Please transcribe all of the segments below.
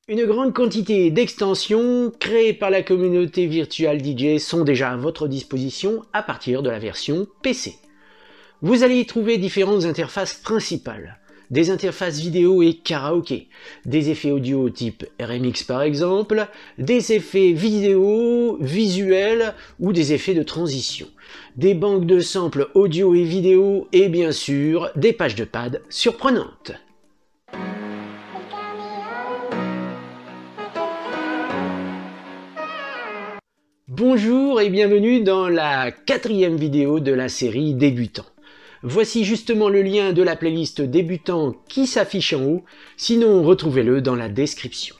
Une grande quantité d'extensions créées par la communauté Virtual DJ sont déjà à votre disposition à partir de la version PC. Vous allez y trouver différentes interfaces principales. Des interfaces vidéo et karaoké, des effets audio type RMX par exemple, des effets vidéo, visuels ou des effets de transition, des banques de samples audio et vidéo et bien sûr des pages de pad surprenantes. Bonjour et bienvenue dans la 4e vidéo de la série Débutants. Voici justement le lien de la playlist Débutants qui s'affiche en haut, sinon retrouvez-le dans la description.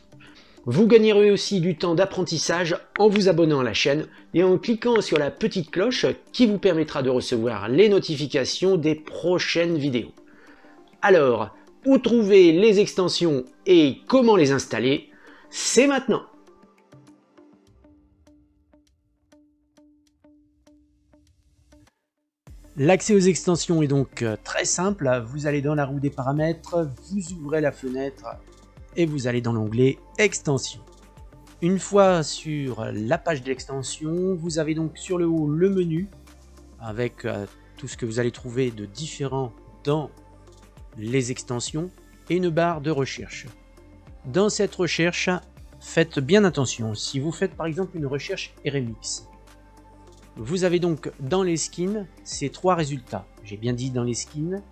Vous gagnerez aussi du temps d'apprentissage en vous abonnant à la chaîne et en cliquant sur la petite cloche qui vous permettra de recevoir les notifications des prochaines vidéos. Alors, où trouver les extensions et comment les installer? C'est maintenant! L'accès aux extensions est donc très simple. Vous allez dans la roue des paramètres, vous ouvrez la fenêtre et vous allez dans l'onglet Extensions. Une fois sur la page d'extension, vous avez donc sur le haut le menu avec tout ce que vous allez trouver de différent dans les extensions et une barre de recherche. Dans cette recherche, faites bien attention. Si vous faites par exemple une recherche RMX, vous avez donc dans les skins ces trois résultats. J'ai bien dit dans les skins,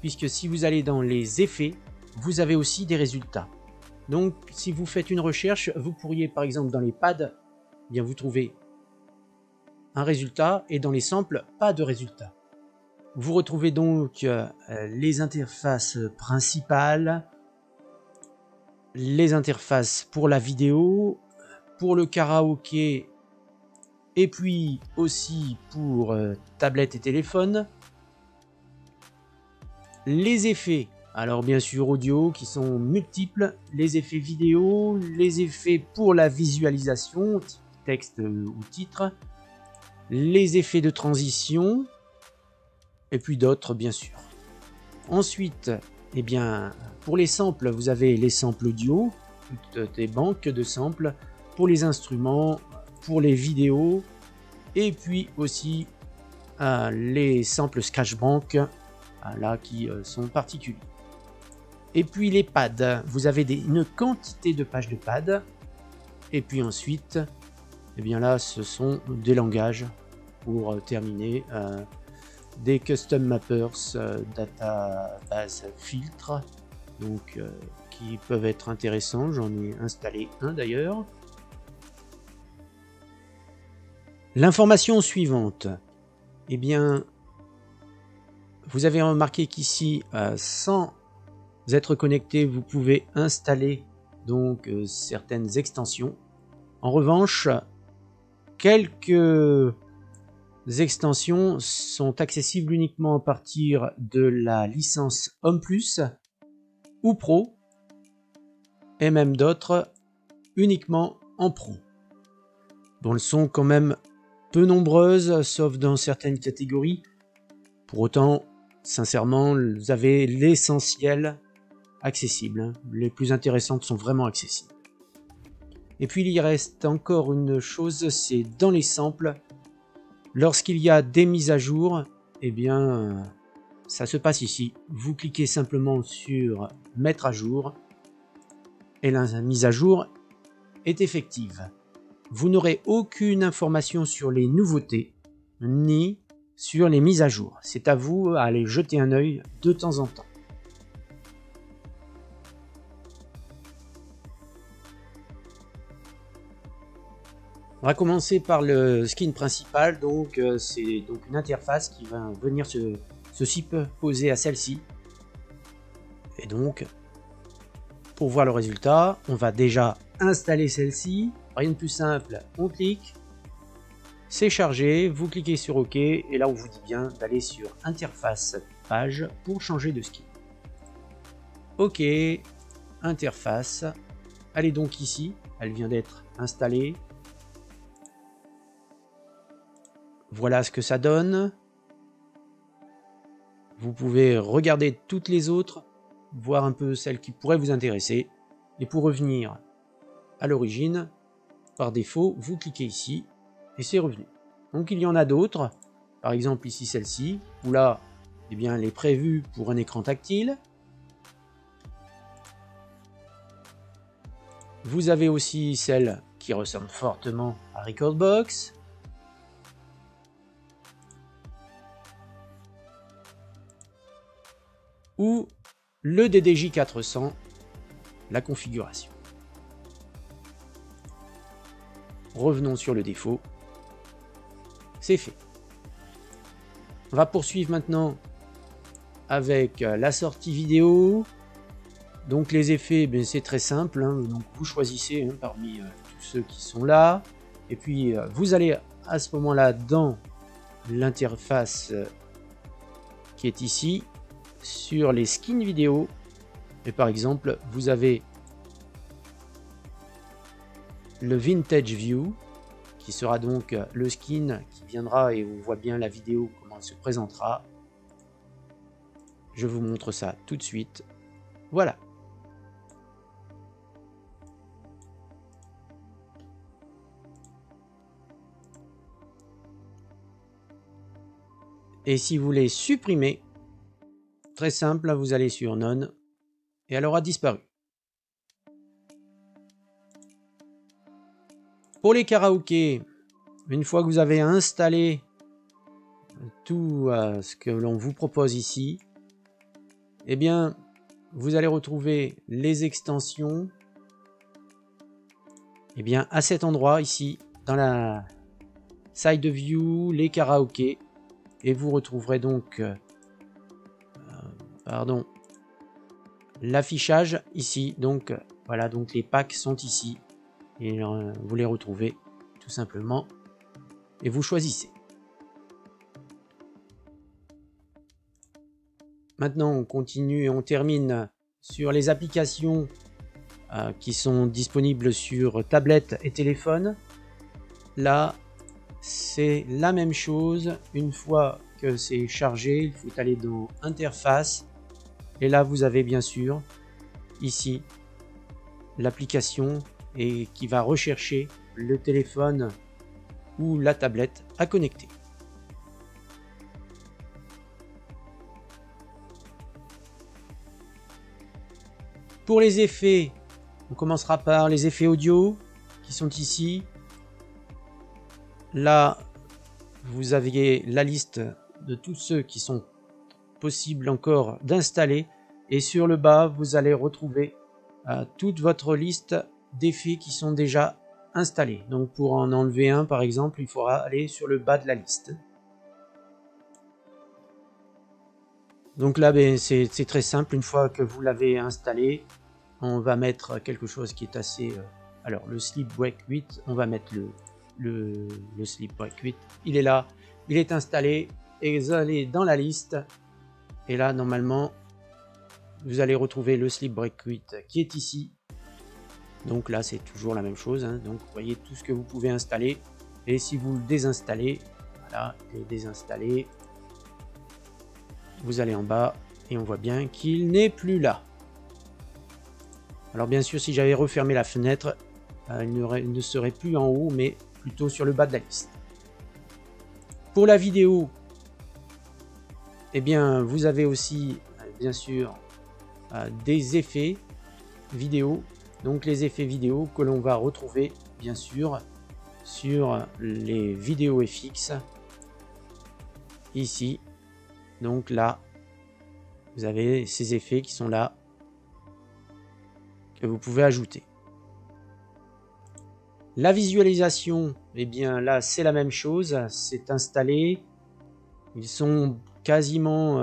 puisque si vous allez dans les effets, vous avez aussi des résultats. Donc si vous faites une recherche, vous pourriez par exemple dans les pads, bien vous trouvez un résultat et dans les samples, pas de résultat. Vous retrouvez donc les interfaces principales, les interfaces pour la vidéo, pour le karaoké, et puis aussi pour tablette et téléphone. Les effets, alors bien sûr audio qui sont multiples, les effets vidéo, les effets pour la visualisation, texte ou titre, les effets de transition, et puis d'autres bien sûr. Ensuite, eh bien, pour les samples, vous avez les samples audio, toutes des banques de samples, pour les instruments, pour les vidéos, et puis aussi les samples Scratchbank là qui sont particuliers. Et puis les pads, vous avez une quantité de pages de pads, et puis ensuite, eh bien là ce sont des langages pour terminer, des custom mappers, database filtres, donc qui peuvent être intéressants. J'en ai installé un d'ailleurs. L'information suivante, eh bien, vous avez remarqué qu'ici, sans être connecté, vous pouvez installer donc certaines extensions. En revanche, quelques extensions sont accessibles uniquement à partir de la licence Home Plus ou Pro, et même d'autres uniquement en Pro. Bon, elles sont quand même peu nombreuses, sauf dans certaines catégories. Pour autant, sincèrement, vous avez l'essentiel accessible. Les plus intéressantes sont vraiment accessibles. Et puis il reste encore une chose, c'est dans les samples. Lorsqu'il y a des mises à jour, eh bien, ça se passe ici. Vous cliquez simplement sur mettre à jour et la mise à jour est effective. Vous n'aurez aucune information sur les nouveautés, ni sur les mises à jour. C'est à vous à aller jeter un œil de temps en temps. On va commencer par le skin principal, donc c'est donc une interface qui va venir se superposer à celle-ci. Et donc, pour voir le résultat, on va déjà installer celle-ci. Rien de plus simple, on clique, c'est chargé, vous cliquez sur OK, et là on vous dit bien d'aller sur interface page pour changer de skin. OK, interface, elle est donc ici, elle vient d'être installée. Voilà ce que ça donne. Vous pouvez regarder toutes les autres, voir un peu celles qui pourraient vous intéresser. Et pour revenir à l'origine, par défaut, vous cliquez ici et c'est revenu. Donc il y en a d'autres, par exemple ici celle-ci, où là, eh bien, elle est prévue pour un écran tactile. Vous avez aussi celle qui ressemble fortement à Recordbox. Ou le DDJ 400, la configuration. Revenons sur le défaut. C'est fait. On va poursuivre maintenant avec la sortie vidéo. Donc les effets, ben, c'est très simple. Hein. Donc vous choisissez parmi tous ceux qui sont là. Et puis vous allez à ce moment-là dans l'interface qui est ici, sur les skins vidéo. Et par exemple, vous avez le Vintage View, qui sera donc le skin qui viendra et on voit bien la vidéo, comment elle se présentera. Je vous montre ça tout de suite. Voilà. Et si vous voulez supprimer, très simple, vous allez sur None et elle aura disparu. Pour les karaokés, une fois que vous avez installé tout ce que l'on vous propose ici, eh bien, vous allez retrouver les extensions eh bien, à cet endroit ici, dans la side view, les karaokés, et vous retrouverez donc l'affichage ici. Donc voilà, donc les packs sont ici et vous les retrouvez tout simplement et vous choisissez. Maintenant on continue et on termine sur les applications qui sont disponibles sur tablette et téléphone. Là c'est la même chose. Une fois que c'est chargé, il faut aller dans interface et là vous avez bien sûr ici l'application et qui va rechercher le téléphone ou la tablette à connecter. Pour les effets, on commencera par les effets audio qui sont ici. Là, vous aviez la liste de tous ceux qui sont possibles encore d'installer. Et sur le bas, vous allez retrouver toute votre liste d'effets qui sont déjà installés. Donc pour en enlever un, par exemple, il faudra aller sur le bas de la liste. Donc là, ben, c'est très simple. Une fois que vous l'avez installé, on va mettre quelque chose qui est assez... alors, le Sleep Break 8, on va mettre le Sleep Break 8. Il est là, il est installé. Et vous allez dans la liste. Et là, normalement, vous allez retrouver le Sleep Break 8 qui est ici. Donc là, c'est toujours la même chose. Hein. Donc, vous voyez tout ce que vous pouvez installer. Et si vous le désinstallez, voilà, il est désinstallé. Vous allez en bas et on voit bien qu'il n'est plus là. Alors bien sûr, si j'avais refermé la fenêtre, il ne serait plus en haut, mais plutôt sur le bas de la liste. Pour la vidéo, eh bien, vous avez aussi, bien sûr, des effets vidéo. Donc les effets vidéo que l'on va retrouver, bien sûr, sur les vidéos FX. Ici. Donc là, vous avez ces effets qui sont là, que vous pouvez ajouter. La visualisation, eh bien là, c'est la même chose, c'est installé. Ils sont quasiment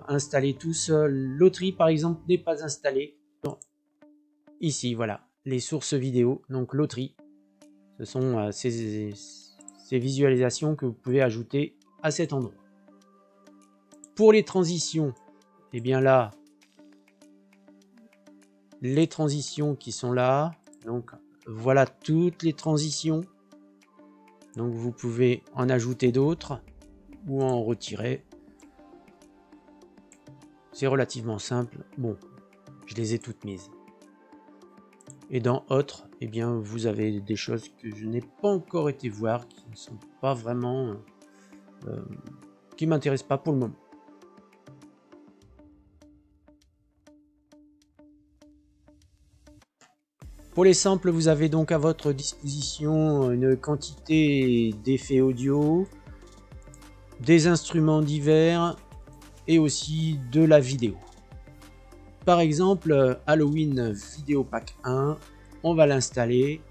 installés tous. L'Autry, par exemple, n'est pas installé. Donc, ici, voilà, les sources vidéo. Donc l'Autry, ce sont ces visualisations que vous pouvez ajouter à cet endroit. Pour les transitions, et eh bien là, les transitions qui sont là, donc voilà toutes les transitions. Donc vous pouvez en ajouter d'autres ou en retirer. C'est relativement simple. Bon, je les ai toutes mises. Et dans autres, eh bien, vous avez des choses que je n'ai pas encore été voir, qui ne sont pas vraiment... qui m'intéressent pas pour le moment. Pour les samples, vous avez donc à votre disposition une quantité d'effets audio, des instruments divers et aussi de la vidéo. Par exemple, Halloween Video Pack 1, on va l'installer.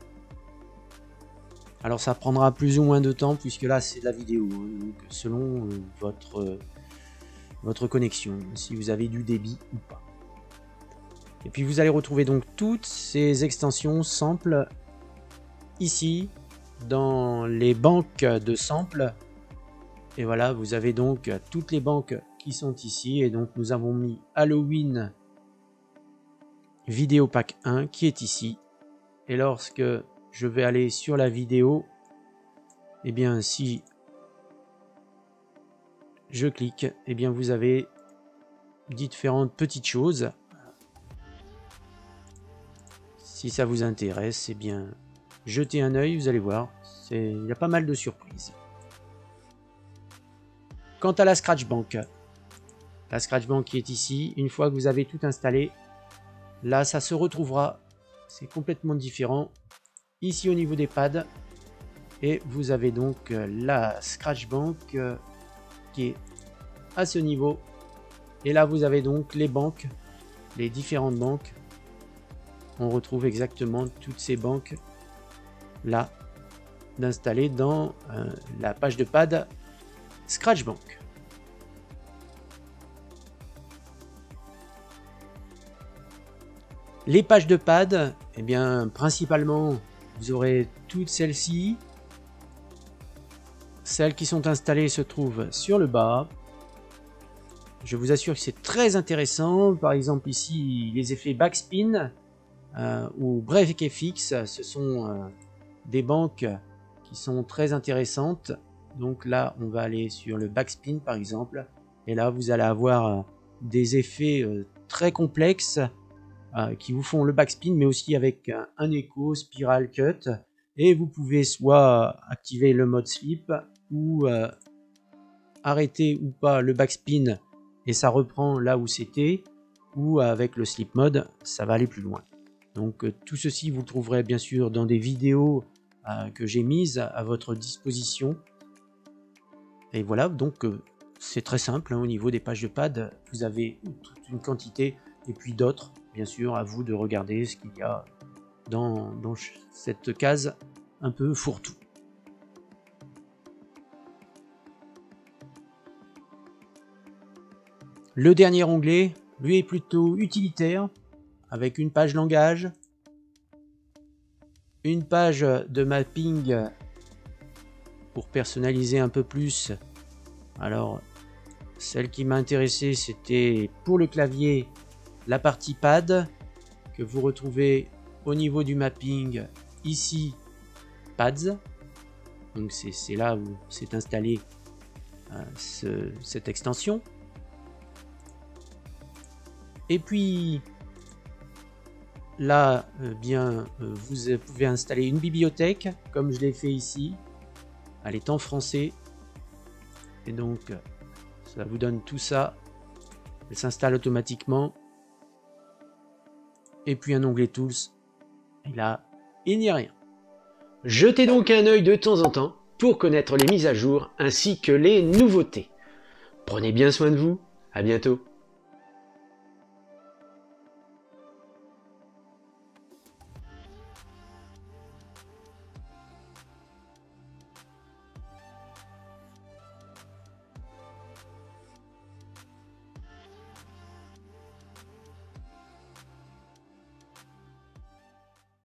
Alors ça prendra plus ou moins de temps puisque là c'est de la vidéo, donc selon votre connexion, si vous avez du débit ou pas. Et puis vous allez retrouver donc toutes ces extensions samples ici dans les banques de samples. Et voilà, vous avez donc toutes les banques qui sont ici. Et donc nous avons mis Halloween Video Pack 1 qui est ici. Et lorsque je vais aller sur la vidéo, et bien si je clique, et bien vous avez différentes petites choses. Si ça vous intéresse, eh bien jetez un œil, vous allez voir, il y a pas mal de surprises. Quant à la Scratch Bank qui est ici, une fois que vous avez tout installé, là ça se retrouvera, c'est complètement différent, ici au niveau des pads, et vous avez donc la Scratch Bank qui est à ce niveau, et là vous avez donc les banques, les différentes banques. On retrouve exactement toutes ces banques là d'installer dans la page de pad Scratch Bank. Les pages de pad, eh bien principalement vous aurez toutes celles-ci. Celles qui sont installées se trouvent sur le bas. Je vous assure que c'est très intéressant. Par exemple ici les effets backspin ou break FX, ce sont des banques qui sont très intéressantes. Donc là on va aller sur le backspin par exemple, et là vous allez avoir des effets très complexes qui vous font le backspin, mais aussi avec un écho spiral cut, et vous pouvez soit activer le mode slip ou arrêter ou pas le backspin et ça reprend là où c'était, ou avec le slip mode ça va aller plus loin. Donc tout ceci vous le trouverez bien sûr dans des vidéos que j'ai mises à votre disposition. Et voilà, donc c'est très simple, hein, au niveau des pages de pad, vous avez toute une quantité, et puis d'autres, bien sûr, à vous de regarder ce qu'il y a dans cette case un peu fourre-tout. Le dernier onglet, lui, est plutôt utilitaire, avec une page langage, une page de mapping pour personnaliser un peu plus. Alors, celle qui m'a intéressé, c'était pour le clavier, la partie pad, que vous retrouvez au niveau du mapping, ici, pads. Donc c'est là où s'est installé cette extension. Et puis là, bien, vous pouvez installer une bibliothèque, comme je l'ai fait ici. Elle est en français. Et donc, ça vous donne tout ça. Elle s'installe automatiquement. Et puis un onglet Tools. Et là, il n'y a rien. Jetez donc un œil de temps en temps pour connaître les mises à jour ainsi que les nouveautés. Prenez bien soin de vous. À bientôt.